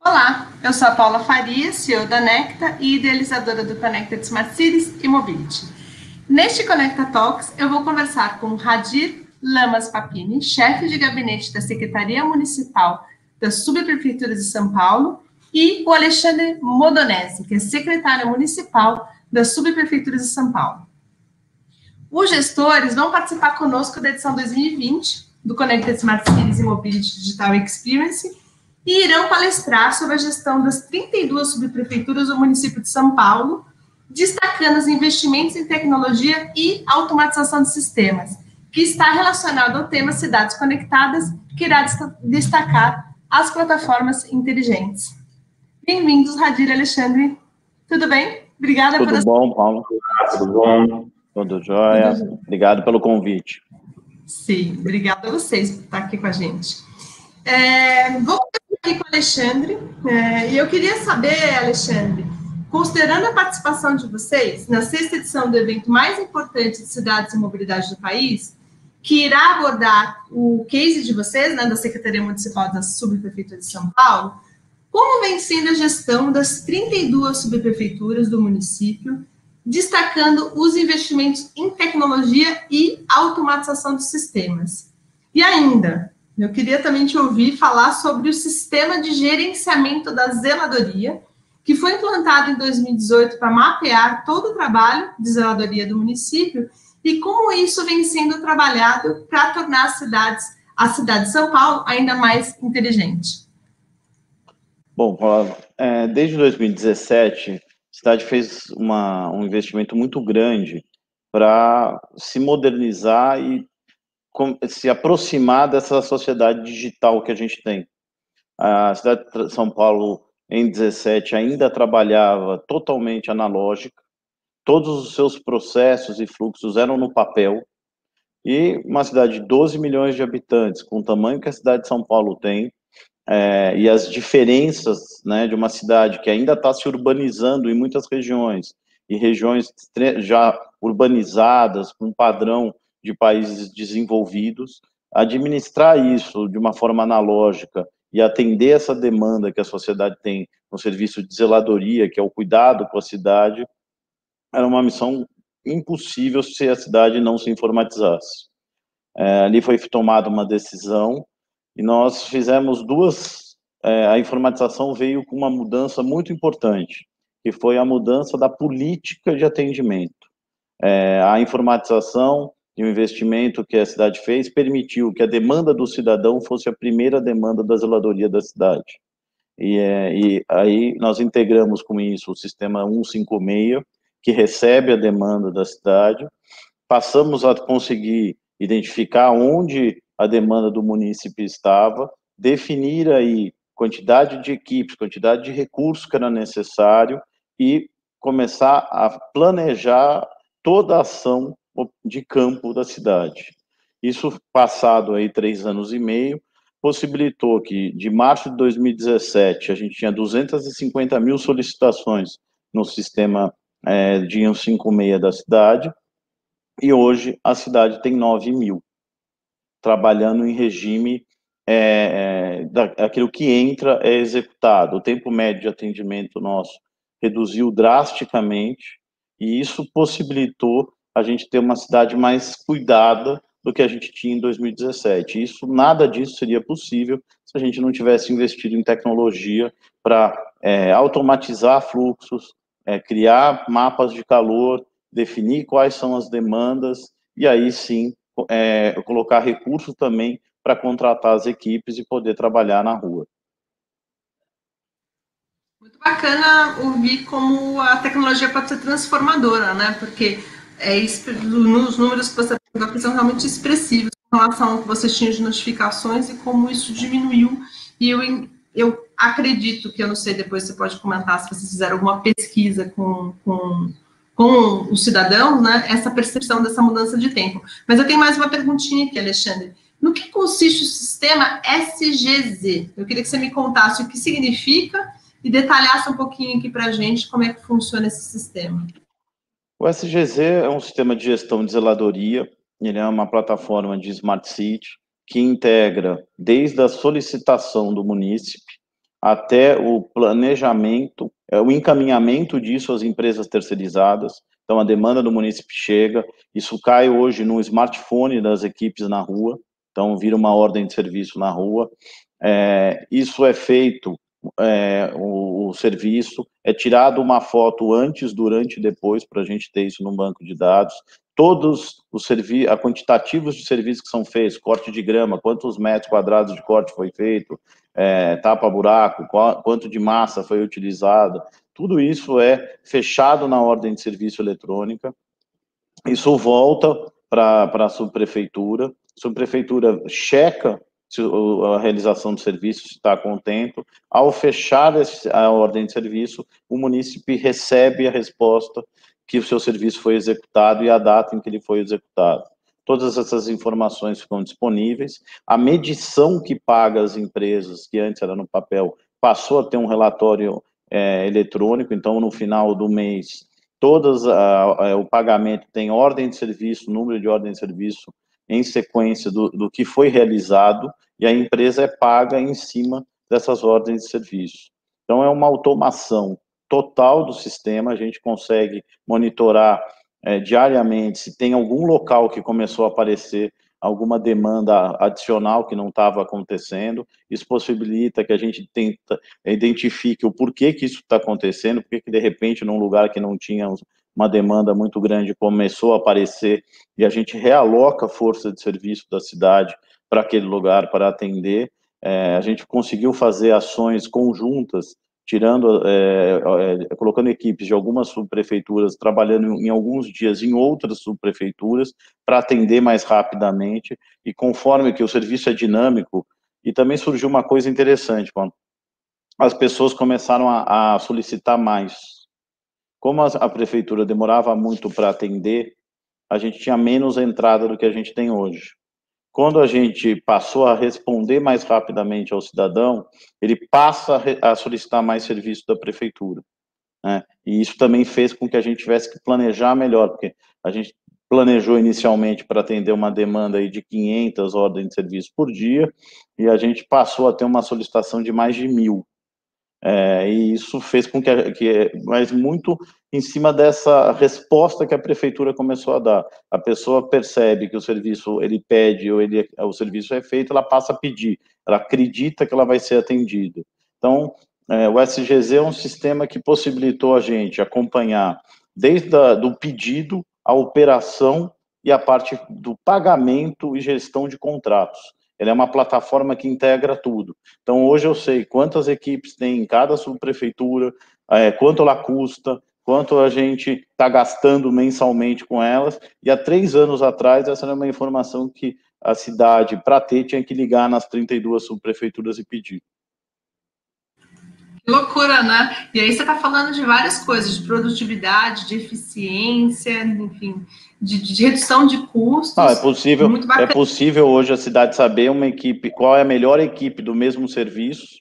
Olá, eu sou a Paula Faria, CEO da Necta e idealizadora do Connected Smart Cities e Mobility. Neste Conecta Talks, eu vou conversar com Hadir Lamas Papini, chefe de gabinete da Secretaria Municipal das Subprefeituras de São Paulo, e o Alexandre Modonese, que é secretário municipal das Subprefeituras de São Paulo. Os gestores vão participar conosco da edição 2020 do Connected Smart Cities e Mobility Digital Experience e irão palestrar sobre a gestão das 32 subprefeituras do município de São Paulo, destacando os investimentos em tecnologia e automatização de sistemas, que está relacionado ao tema Cidades Conectadas, que irá destacar as plataformas inteligentes. Bem-vindos, Hadir e Alexandre. Tudo bem? Obrigada por... Tudo bom, Paulo? Tudo bom? Tudo jóia? Obrigado pelo convite. Sim, obrigada a vocês por estar aqui com a gente. Vou começar aqui com o Alexandre, e eu queria saber, Alexandre, considerando a participação de vocês na sexta edição do evento mais importante de cidades e mobilidade do país, que irá abordar o case de vocês, né, da Secretaria Municipal da Subprefeitura de São Paulo, como vem sendo a gestão das 32 subprefeituras do município, destacando os investimentos em tecnologia e automatização de sistemas. E ainda, eu queria também te ouvir falar sobre o sistema de gerenciamento da zeladoria, que foi implantado em 2018 para mapear todo o trabalho de zeladoria do município e como isso vem sendo trabalhado para tornar a cidade de São Paulo ainda mais inteligente. Bom, Paulo, desde 2017, a cidade fez um investimento muito grande para se modernizar e se aproximar dessa sociedade digital que a gente tem. A cidade de São Paulo, em 2017, ainda trabalhava totalmente analógica, todos os seus processos e fluxos eram no papel, e uma cidade de 12 milhões de habitantes, com o tamanho que a cidade de São Paulo tem, e as diferenças, né, de uma cidade que ainda está se urbanizando em muitas regiões, e regiões já urbanizadas, com padrão de países desenvolvidos, administrar isso de uma forma analógica e atender essa demanda que a sociedade tem no serviço de zeladoria, que é o cuidado com a cidade, era uma missão impossível se a cidade não se informatizasse. Ali foi tomada uma decisão e nós fizemos a informatização veio com uma mudança muito importante, que foi a mudança da política de atendimento. A informatização e o investimento que a cidade fez permitiu que a demanda do cidadão fosse a primeira demanda da zeladoria da cidade. E aí nós integramos com isso o sistema 156, que recebe a demanda da cidade, passamos a conseguir identificar onde a demanda do município estava, definir aí quantidade de equipes, quantidade de recursos que era necessário e começar a planejar toda a ação de campo da cidade. Isso, passado aí 3 anos e meio, possibilitou que, de março de 2017, a gente tinha 250 mil solicitações no sistema de 156 da cidade, e hoje a cidade tem 9 mil, trabalhando em regime, aquilo que entra é executado. O tempo médio de atendimento nosso reduziu drasticamente, e isso possibilitou a gente ter uma cidade mais cuidada do que a gente tinha em 2017. Nada disso seria possível se a gente não tivesse investido em tecnologia para automatizar fluxos, criar mapas de calor, definir quais são as demandas, e aí sim colocar recursos também para contratar as equipes e poder trabalhar na rua. Muito bacana ouvir como a tecnologia pode ser transformadora, né? Porque nos números que você apresentou são realmente expressivos em relação ao que vocês tinham de notificações e como isso diminuiu. E eu acredito que, eu não sei, depois você pode comentar se vocês fizeram alguma pesquisa com os cidadãos, né? Essa percepção dessa mudança de tempo. Mas eu tenho mais uma perguntinha aqui, Alexandre. No que consiste o sistema SGZ? Eu queria que você me contasse o que significa e detalhasse um pouquinho aqui para a gente como é que funciona esse sistema. O SGZ é um sistema de gestão de zeladoria, ele é uma plataforma de Smart City que integra desde a solicitação do munícipe até o planejamento, o encaminhamento disso às empresas terceirizadas. Então, a demanda do município chega, isso cai hoje no smartphone das equipes na rua, então vira uma ordem de serviço na rua. Isso é feito, o serviço, é tirado uma foto antes, durante e depois, para a gente ter isso no banco de dados. Todos os quantitativos de serviços que são feitos, corte de grama, quantos metros quadrados de corte foi feito, tapa-buraco, quanto de massa foi utilizado, tudo isso é fechado na ordem de serviço eletrônica. Isso volta para a subprefeitura checa se a realização do serviço está contento. Ao fechar a ordem de serviço, o munícipe recebe a resposta que o seu serviço foi executado e a data em que ele foi executado. Todas essas informações ficam disponíveis. A medição que paga as empresas, que antes era no papel, passou a ter um relatório eletrônico, então no final do mês, o pagamento tem ordem de serviço, número de ordem de serviço em sequência do que foi realizado, e a empresa é paga em cima dessas ordens de serviço. Então, é uma automação total do sistema, a gente consegue monitorar diariamente se tem algum local que começou a aparecer alguma demanda adicional que não estava acontecendo. Isso possibilita que a gente identifique o porquê que isso está acontecendo, porque que de repente num lugar que não tinha uma demanda muito grande começou a aparecer, e a gente realoca a força de serviço da cidade para aquele lugar para atender. A gente conseguiu fazer ações conjuntas, colocando equipes de algumas subprefeituras, trabalhando em alguns dias em outras subprefeituras, para atender mais rapidamente, e conforme que o serviço é dinâmico, e também surgiu uma coisa interessante, quando as pessoas começaram a solicitar mais. Como a prefeitura demorava muito para atender, a gente tinha menos entrada do que a gente tem hoje. Quando a gente passou a responder mais rapidamente ao cidadão, ele passa a solicitar mais serviço da prefeitura, né? E isso também fez com que a gente tivesse que planejar melhor, porque a gente planejou inicialmente para atender uma demanda aí de 500 ordens de serviço por dia, e a gente passou a ter uma solicitação de mais de 1.000. E isso fez com mas muito em cima dessa resposta que a prefeitura começou a dar. A pessoa percebe que o serviço, ele pede, ou o serviço é feito, ela passa a pedir, ela acredita que ela vai ser atendida. Então, o SGZ é um sistema que possibilitou a gente acompanhar desde do pedido, a operação e a parte do pagamento e gestão de contratos. Ele é uma plataforma que integra tudo. Então, hoje eu sei quantas equipes tem em cada subprefeitura, quanto ela custa, quanto a gente está gastando mensalmente com elas, e há 3 anos atrás, essa era uma informação que a cidade, para ter, tinha que ligar nas 32 subprefeituras e pedir. Que loucura, né? E aí você está falando de várias coisas, de produtividade, de eficiência, enfim, de redução de custos. É possível hoje a cidade saber qual é a melhor equipe do mesmo serviço,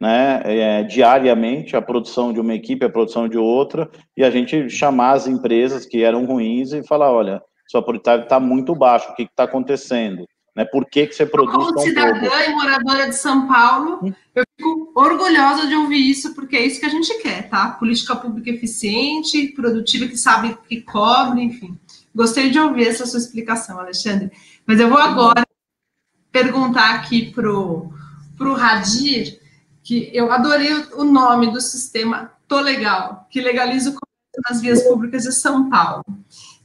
né, diariamente, a produção de uma equipe, a produção de outra, e a gente chamar as empresas que eram ruins e falar, olha, sua produtividade está muito baixa, o que está acontecendo? Né, por que você produz tão pouco? Como cidadã e moradora de São Paulo, eu fico orgulhosa de ouvir isso, porque é isso que a gente quer, tá? Política pública eficiente, produtiva, que sabe que cobre, enfim. Gostei de ouvir essa sua explicação, Alexandre. Mas eu vou agora perguntar aqui pro Radir, que eu adorei o nome do sistema Tô Legal, que legaliza o comércio nas vias públicas de São Paulo.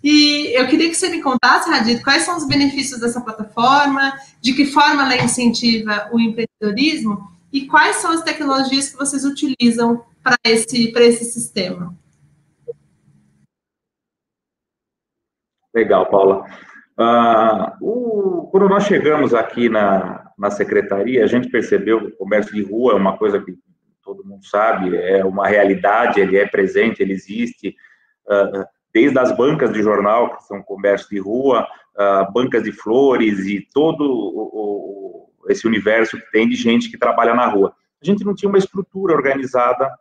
E eu queria que você me contasse, Radir, quais são os benefícios dessa plataforma, de que forma ela incentiva o empreendedorismo e quais são as tecnologias que vocês utilizam para esse sistema. Legal, Paula. Quando nós chegamos aqui na secretaria, a gente percebeu que o comércio de rua é uma coisa que todo mundo sabe, é uma realidade, ele é presente, ele existe, desde as bancas de jornal, que são comércio de rua, bancas de flores e todo esse universo que tem de gente que trabalha na rua. A gente não tinha uma estrutura organizada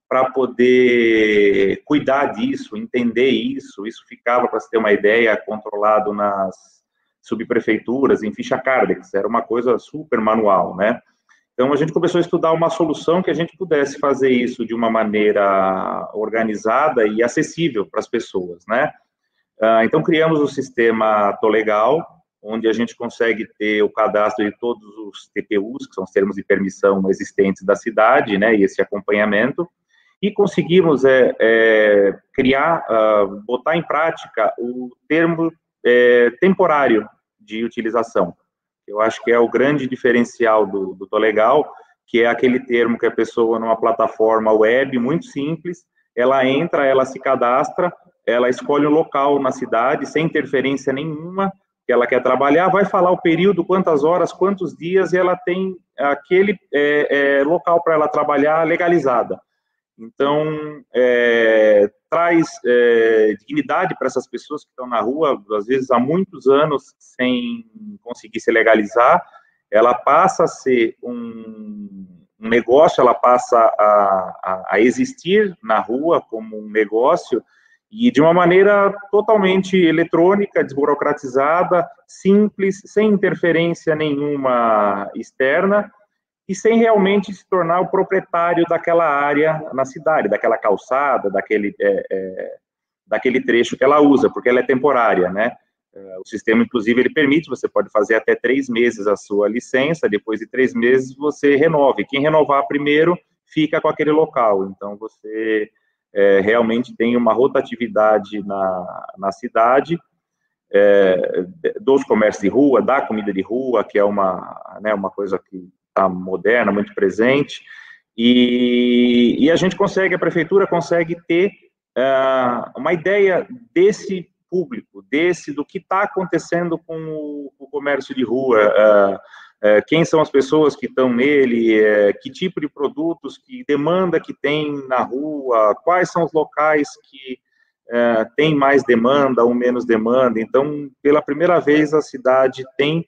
para poder cuidar disso, entender isso. Isso ficava, para você ter uma ideia, controlado nas subprefeituras, em ficha Cardex, era uma coisa super manual, né? Então, a gente começou a estudar uma solução que a gente pudesse fazer isso de uma maneira organizada e acessível para as pessoas, né? Então, criamos o sistema Tolegal, onde a gente consegue ter o cadastro de todos os TPUs, que são os termos de permissão existentes da cidade, né, e esse acompanhamento, e conseguimos criar, botar em prática o termo temporário de utilização. Eu acho que é o grande diferencial do Tolegal, que é aquele termo que a pessoa, numa plataforma web muito simples, ela entra, ela se cadastra, ela escolhe um local na cidade, sem interferência nenhuma, que ela quer trabalhar, vai falar o período, quantas horas, quantos dias, e ela tem aquele local para ela trabalhar legalizada. Então, traz dignidade para essas pessoas que estão na rua, às vezes há muitos anos, sem conseguir se legalizar. Ela passa a ser um negócio, ela passa a existir na rua como um negócio, e de uma maneira totalmente eletrônica, desburocratizada, simples, sem interferência nenhuma externa, e sem realmente se tornar o proprietário daquela área na cidade, daquela calçada, daquele trecho que ela usa, porque ela é temporária, né? O sistema, inclusive, ele permite, você pode fazer até 3 meses a sua licença, depois de 3 meses você renova, e quem renovar primeiro fica com aquele local. Então, você realmente tem uma rotatividade na cidade, dos comércios de rua, da comida de rua, que é uma coisa que está moderna, muito presente, e a gente consegue, a prefeitura consegue ter uma ideia desse público, do que está acontecendo com o comércio de rua, quem são as pessoas que estão nele, que tipo de produtos, que demanda que tem na rua, quais são os locais que tem mais demanda ou menos demanda. Então, pela primeira vez, a cidade tem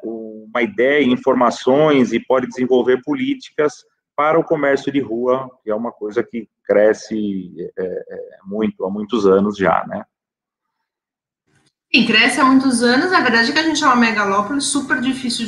uma ideia, informações e pode desenvolver políticas para o comércio de rua, que é uma coisa que cresce muito, há muitos anos já, né? Sim, cresce há muitos anos. A verdade é que a gente é uma megalópole, super difícil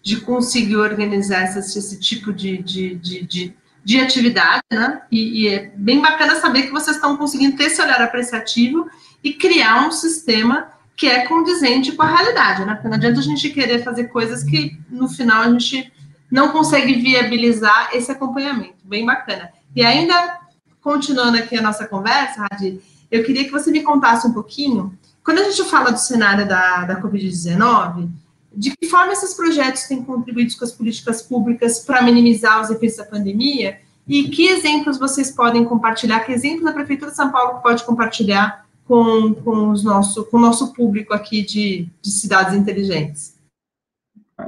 de conseguir organizar esse tipo de atividade, né? E é bem bacana saber que vocês estão conseguindo ter esse olhar apreciativo e criar um sistema que é condizente com a realidade, né? Porque não adianta a gente querer fazer coisas que, no final, a gente não consegue viabilizar esse acompanhamento. Bem bacana. E ainda, continuando aqui a nossa conversa, Hadi, eu queria que você me contasse um pouquinho, quando a gente fala do cenário da Covid-19, de que forma esses projetos têm contribuído com as políticas públicas para minimizar os efeitos da pandemia, e que exemplos vocês podem compartilhar, que exemplos a Prefeitura de São Paulo pode compartilhar com o nosso público aqui de cidades inteligentes?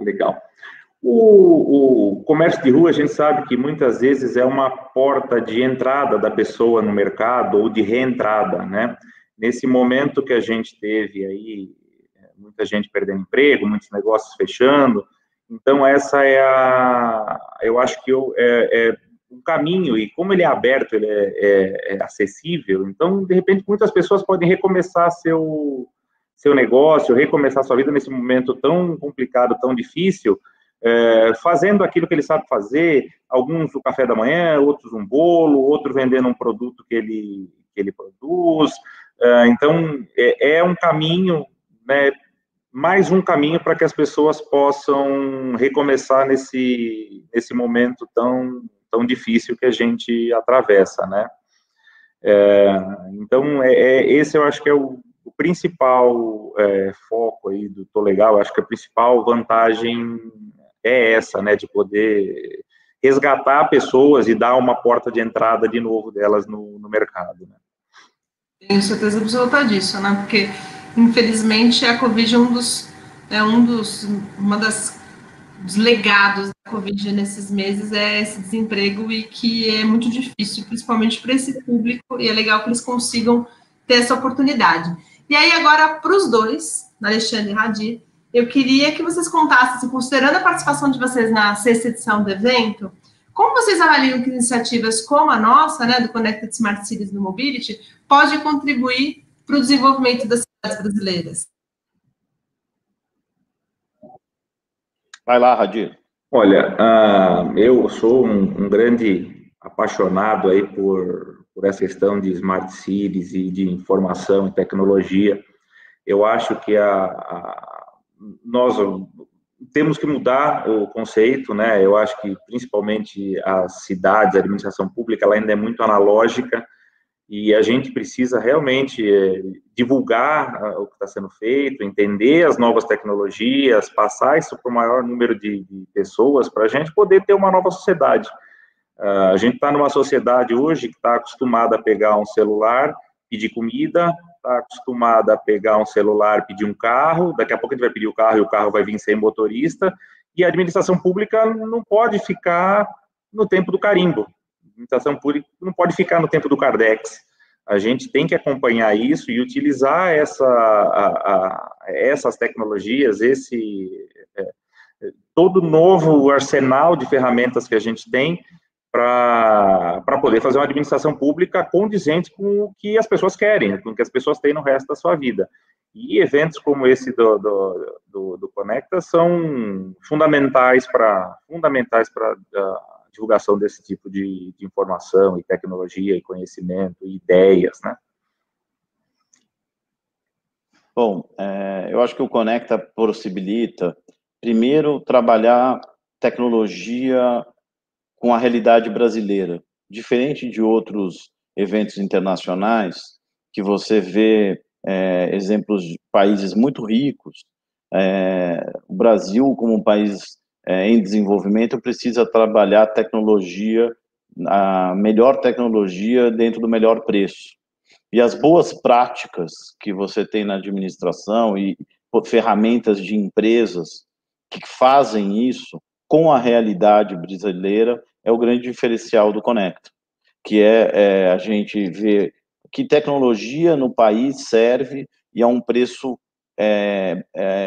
Legal. O comércio de rua, a gente sabe que muitas vezes é uma porta de entrada da pessoa no mercado ou de reentrada, né? Nesse momento que a gente teve aí, muita gente perdendo emprego, muitos negócios fechando, então essa eu acho que é um caminho, e como ele é aberto, ele é acessível, então, de repente, muitas pessoas podem recomeçar seu negócio, recomeçar sua vida nesse momento tão complicado, tão difícil, fazendo aquilo que ele sabe fazer, alguns o café da manhã, outros um bolo, outro vendendo um produto que ele produz. Então, é um caminho, né, mais um caminho para que as pessoas possam recomeçar nesse momento tão difícil que a gente atravessa, né? Então, esse eu acho que é o principal foco aí do Tolegal. Eu acho que a principal vantagem é essa, né, de poder resgatar pessoas e dar uma porta de entrada de novo delas no mercado, né? Tenho certeza absoluta disso, né? Porque, infelizmente, a Covid é um dos legados da Covid nesses meses, é esse desemprego, e que é muito difícil, principalmente para esse público, e é legal que eles consigam ter essa oportunidade. E aí, agora, para os dois, Alexandre e Hadi, eu queria que vocês contassem, considerando a participação de vocês na 6ª edição do evento, como vocês avaliam que iniciativas como a nossa, né, do Connected Smart Cities do Mobility, pode contribuir para o desenvolvimento das cidades brasileiras? Vai lá, Hadi. Olha, eu sou um grande apaixonado aí por essa questão de smart cities e de informação e tecnologia. Eu acho que nós temos que mudar o conceito, né? Eu acho que principalmente as cidades, a administração pública, ela ainda é muito analógica e a gente precisa realmente divulgar o que está sendo feito, entender as novas tecnologias, passar isso para o maior número de pessoas para a gente poder ter uma nova sociedade. A gente está numa sociedade hoje que está acostumada a pegar um celular, pedir comida, está acostumada a pegar um celular, pedir um carro, daqui a pouco a gente vai pedir o carro e o carro vai vir sem motorista, e a administração pública não pode ficar no tempo do carimbo. A administração pública não pode ficar no tempo do Cardex. A gente tem que acompanhar isso e utilizar essas tecnologias, todo novo arsenal de ferramentas que a gente tem para poder fazer uma administração pública condizente com o que as pessoas querem, com o que as pessoas têm no resto da sua vida. E eventos como esse do Conecta são fundamentais para a divulgação desse tipo de informação e tecnologia e conhecimento e ideias, né? Bom, eu acho que o Conecta possibilita, primeiro, trabalhar tecnologia com a realidade brasileira, diferente de outros eventos internacionais, que você vê exemplos de países muito ricos. O Brasil, como um país em desenvolvimento, precisa trabalhar tecnologia, a melhor tecnologia dentro do melhor preço. E as boas práticas que você tem na administração e ferramentas de empresas que fazem isso com a realidade brasileira é o grande diferencial do Conecta, que a gente ver que tecnologia no país serve e a um preço,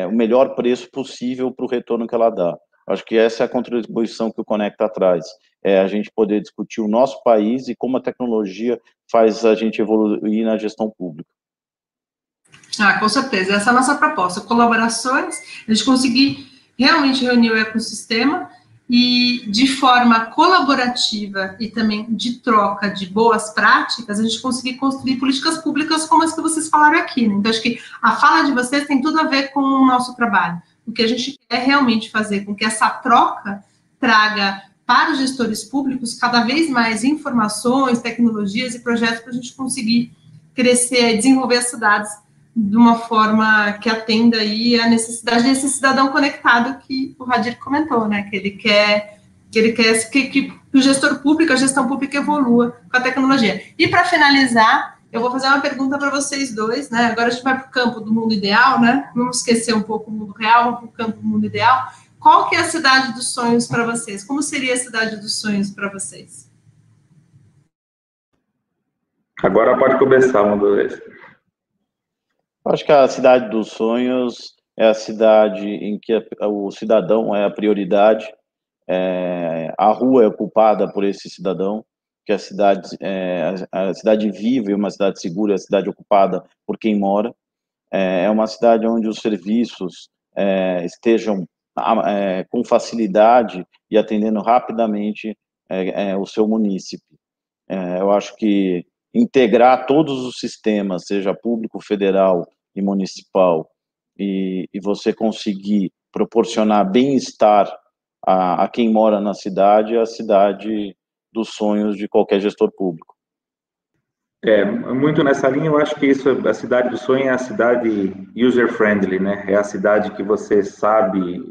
o melhor preço possível para o retorno que ela dá. Acho que essa é a contribuição que o Conecta traz, a gente poder discutir o nosso país e como a tecnologia faz a gente evoluir na gestão pública. Com certeza, essa é a nossa proposta, colaborações, a gente conseguir realmente reunir o ecossistema e de forma colaborativa e também de troca de boas práticas, a gente conseguir construir políticas públicas como as que vocês falaram aqui, né? Então, acho que a fala de vocês tem tudo a ver com o nosso trabalho. O que a gente quer realmente fazer com que essa troca traga para os gestores públicos cada vez mais informações, tecnologias e projetos para a gente conseguir crescer e desenvolver as cidades de uma forma que atenda aí a necessidade desse cidadão conectado que o Radir comentou, né? Que ele quer que o gestor público, a gestão pública evolua com a tecnologia. E para finalizar, eu vou fazer uma pergunta para vocês dois, né? Agora a gente vai para o campo do mundo ideal, né? Vamos esquecer um pouco o mundo real, vamos para o campo do mundo ideal. Qual que é a cidade dos sonhos para vocês? Como seria a cidade dos sonhos para vocês? Agora pode começar, Mandolês. Acho que a cidade dos sonhos é a cidade em que o cidadão é a prioridade, a rua é ocupada por esse cidadão, que a cidade vive, uma cidade segura, a cidade ocupada por quem mora. É uma cidade onde os serviços estejam com facilidade e atendendo rapidamente o seu munícipe. Eu acho que integrar todos os sistemas, seja público, federal e municipal, e você conseguir proporcionar bem-estar a quem mora na cidade, é a cidade dos sonhos de qualquer gestor público. Muito nessa linha, eu acho que a cidade do sonho é a cidade user-friendly, né? É a cidade que você sabe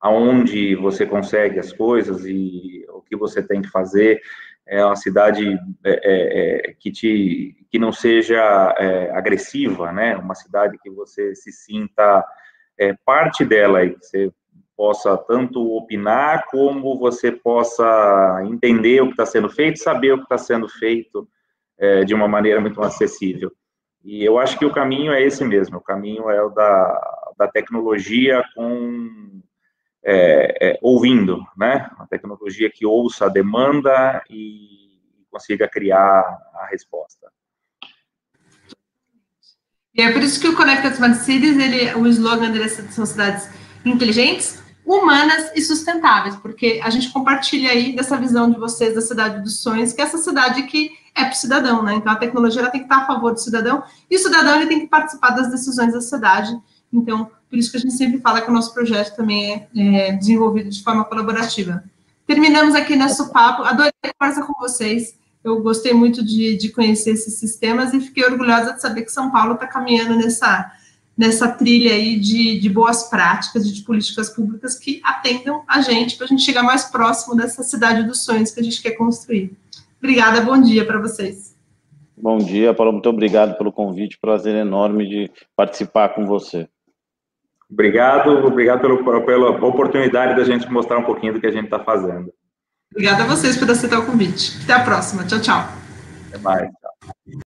aonde você consegue as coisas e o que você tem que fazer. É uma cidade que não seja agressiva, né? Uma cidade que você se sinta parte dela e que você possa tanto opinar como você possa entender o que está sendo feito, saber o que está sendo feito de uma maneira muito mais acessível. E eu acho que o caminho é esse mesmo, o caminho é o da tecnologia ouvindo, né? Uma tecnologia que ouça a demanda e consiga criar a resposta. E é por isso que o Connected Smart Cities, o slogan dele são cidades inteligentes, humanas e sustentáveis, porque a gente compartilha aí dessa visão de vocês da cidade dos sonhos, que é essa cidade que é para o cidadão, né? Então, a tecnologia ela tem que estar a favor do cidadão, e o cidadão ele tem que participar das decisões da cidade. Então, por isso que a gente sempre fala que o nosso projeto também é desenvolvido de forma colaborativa. Terminamos aqui nosso papo, adorei conversar com vocês, eu gostei muito de conhecer esses sistemas e fiquei orgulhosa de saber que São Paulo está caminhando nessa trilha aí de boas práticas e de políticas públicas que atendam a gente, para a gente chegar mais próximo dessa cidade dos sonhos que a gente quer construir. Obrigada, bom dia para vocês. Bom dia, Paulo, muito obrigado pelo convite, prazer enorme de participar com você. Obrigado pela oportunidade da gente mostrar um pouquinho do que a gente está fazendo. Obrigada a vocês por aceitar o convite. Até a próxima. Tchau, tchau. Até mais. Tchau.